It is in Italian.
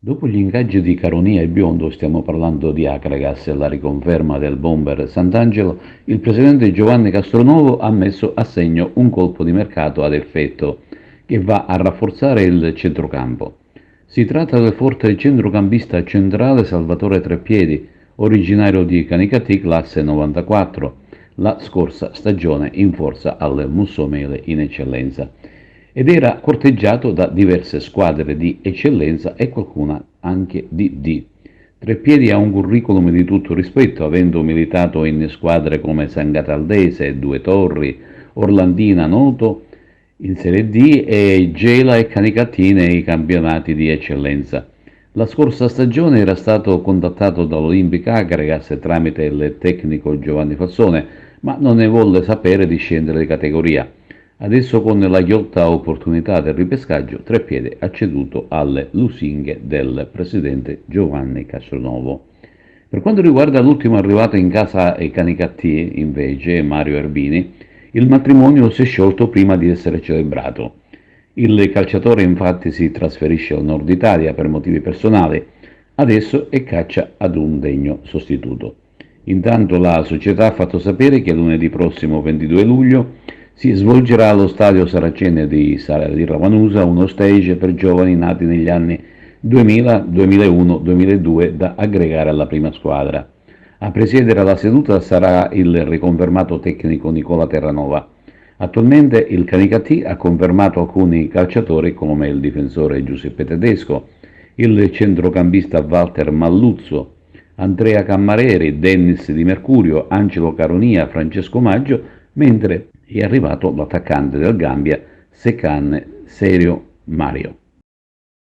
Dopo gli ingaggi di Caronia e Biondo, stiamo parlando di Akragas e la riconferma del bomber Sant'Angelo, il presidente Giovanni Castronuovo ha messo a segno un colpo di mercato ad effetto che va a rafforzare il centrocampo. Si tratta del forte centrocampista centrale Salvatore Treppiedi, originario di Canicattì, classe 94, la scorsa stagione in forza al Mussomele in eccellenza, ed era corteggiato da diverse squadre di eccellenza e qualcuna anche di D. Treppiedi ha un curriculum di tutto rispetto, avendo militato in squadre come San Gataldese, Due Torri, Orlandina Noto in Serie D e Gela e Canicattì nei campionati di eccellenza. La scorsa stagione era stato contattato dall'Olympic Akragas tramite il tecnico Giovanni Fassone, ma non ne volle sapere di scendere di categoria. Adesso, con la ghiotta opportunità del ripescaggio, Treppiedi ha ceduto alle lusinghe del presidente Giovanni Castronovo. Per quanto riguarda l'ultimo arrivato in casa ai Canicattì, invece, Mario Erbini, il matrimonio si è sciolto prima di essere celebrato. Il calciatore infatti si trasferisce al nord Italia per motivi personali, adesso è caccia ad un degno sostituto. Intanto la società ha fatto sapere che lunedì prossimo 22 luglio si svolgerà allo stadio Saracene di Ravanusa uno stage per giovani nati negli anni 2000, 2001, 2002 da aggregare alla prima squadra. A presiedere la seduta sarà il riconfermato tecnico Nicola Terranova. Attualmente il Canicattì ha confermato alcuni calciatori come il difensore Giuseppe Tedesco, il centrocampista Walter Malluzzo, Andrea Cammareri, Dennis Di Mercurio, Angelo Caronia, Francesco Maggio, mentre è arrivato l'attaccante del Gambia Sekan Serio Mario.